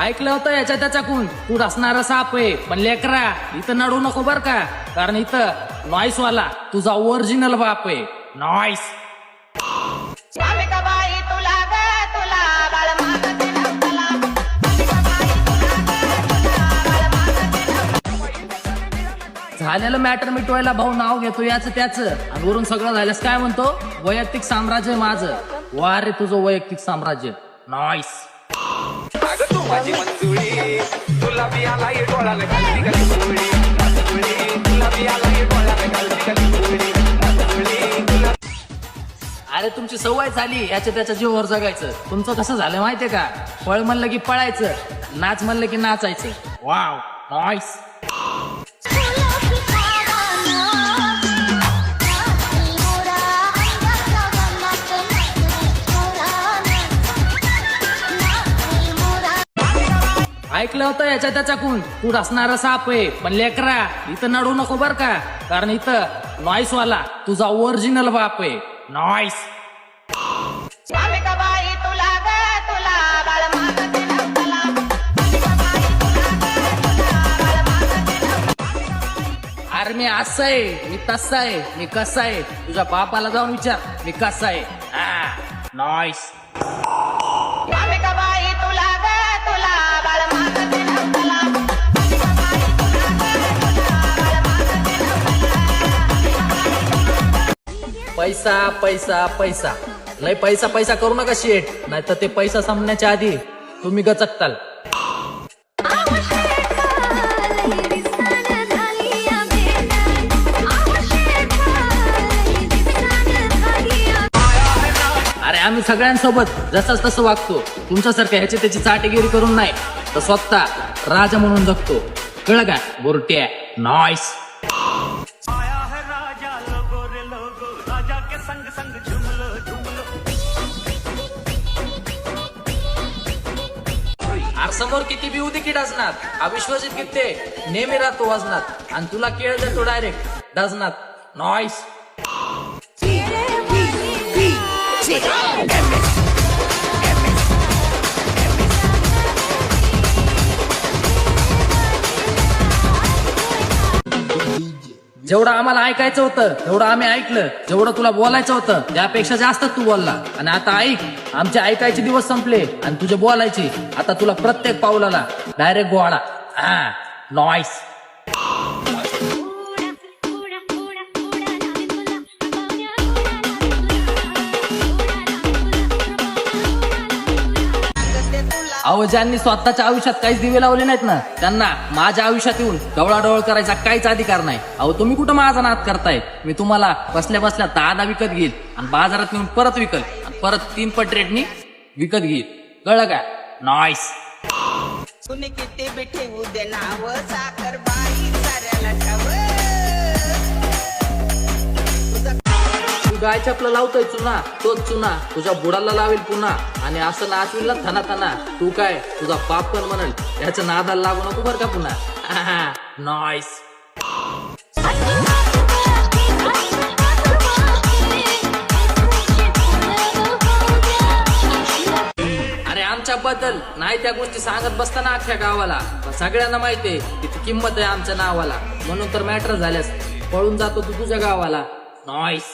ऐकलं होतं याच्या त्याच्याकून तू असणारा साप आहे, पण लेकरा इथं नडू नको बर का, कारण इथं नॉईस वाला तुझा ओरिजिनल बाप आहे. नॉईस. झालेलं मॅटर मिटवायला भाऊ नाव घेतो याच त्याच, आणि वरून सगळं झाल्यास काय म्हणतो, वैयक्तिक साम्राज्य माझं. वा रे तुझं वैयक्तिक साम्राज्य. नॉईस. माझी मंजुळी तुला बियाला डोळ्याला घालती गली तुला बियाला डोळ्याला घालती गली. अरे तुमची सवय झाली याच्या त्याच्या जीवावर जगायचं. तुमचं कसं झालं माहितीये का, पळ म्हणलं की पळायचं, नाच म्हणलं की नाचायचं. वाव. नॉईस. ऐकलं होतं याच्या त्याच्याकून तू असणारा साप आहे, पण लेकरा इथं नडू नको बर का, कारण इथं नॉईस वाला तुझा ओरिजिनल बाप आहे. नॉईस. अरे मी असं आहे, मी तसं आहे, मी कसं आहे, तुझ्या बापाला जाऊन विचार मी कसं आहे. नॉईस. पैसा पैसा पैसा, लय पैसा पैसा करू नका शेट, नाही तर ते पैसा संपण्याच्या आधी तुम्ही गचकताल. अरे आम्ही सगळ्यांसोबत जसंच तसं वागतो, तुमच्यासारखं ह्याची त्याची चाटेगिरी करून नाही, तर स्वतः राजा म्हणून जगतो. कळलं का बोरट्या. नॉईस. समोर किती बी उदी की डजनात, अविश्वासित किती नेहमी राहतो वजनात, आणि तुला केळ देतो डायरेक्ट डजनात. नॉईस. जेवढं आम्हाला ऐकायचं होतं तेवढं आम्ही ऐकलं, जेवढं तुला बोलायचं होतं त्यापेक्षा जास्त तू बोलला. आणि आता ऐक, आमचे ऐकायचे दिवस संपले आणि तुझे बोलायचे. आता तुला प्रत्येक पावलाला डायरेक्ट गोळा. नॉईस. अहो ज्यांनी स्वतःच्या आयुष्यात काहीच दिवे लावले नाहीत ना, त्यांना माझ्या आयुष्यात येऊन डवळाडवळ करायचा काहीच अधिकार नाही. अहो तुम्ही कुठं माझा नाद करताय, मी तुम्हाला बसल्या बसल्या 10 विकत घेईल आणि बाजारात नेऊन परत विकल आणि परत 3 पट रेटनी विकत घेईल. कळलं का. नॉईस. कुणी किती बिठे उद्या नाव साखर बाई साऱ्याला ठाव. गाय चपला लावतोय चुना, तोच चुना तुझ्या बुडाला लावेल पुन्हा, आणि असं नाचविल ना थना थना, तू काय तुझा बाप पण म्हणेल. याच्या नादाला लागू नको बर का पुन्हा. नॉईस. अरे आमच्या बद्दल नाही त्या गोष्टी सांगत बसताना अख्ख्या गावाला, सगळ्यांना माहितीये किती किंमत आहे आमच्या नावाला, म्हणून तर मॅटर झाल्यास पळून जातो तू तुझ्या गावाला. नॉईस.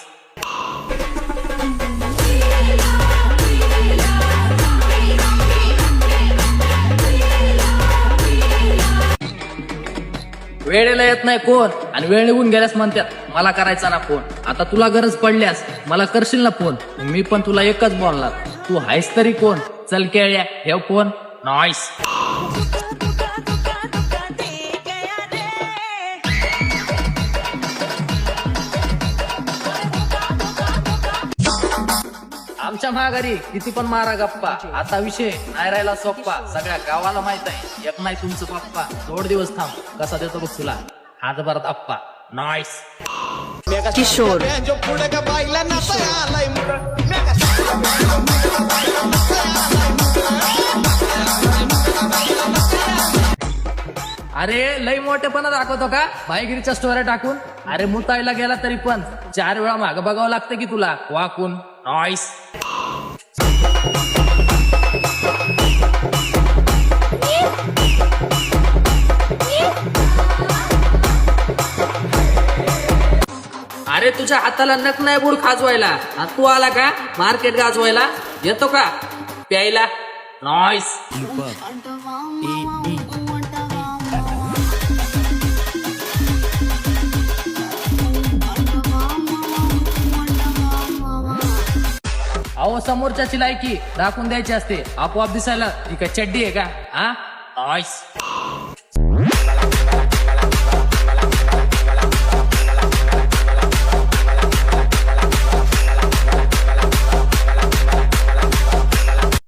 वेळेला येत नाही कोण, आणि वेळ निघून गेल्यास म्हणतात मला करायचा ना फोन. आता तुला गरज पडल्यास मला करशील ना फोन, मी पण तुला एकच बोलणार, तू आहेस तरी कोण, चल केळ्या हे फोन. नॉईस. आमच्या महागारी किती पण मारा गप्पा, आता विषय नाही राहिला सोप्पा. सगळ्या गावाला माहित आहे एक नाही तुमचं पप्पा. 2 दिवस थांब कसा देतो बघ तुला हात भरत अप्पा. नॉईस. किशोर. अरे लई मोठेपणा दाखवतो का भाईगिरीच्या स्टोऱ्या टाकून. अरे मुतायला गेला तरी पण 4 वेळा मागं बघावं लागतं की तुला वाकून. नॉईस. अरे तुझ्या हाताला नक नाही बुड खाजवायला आणि तू आला का मार्केट गाजवायला येतो का प्यायला नॉइस अहो समोरच्याची लायकी दाखवून द्यायची असते आपोआप दिसायला ही काय चड्डी आहे का हा नॉइस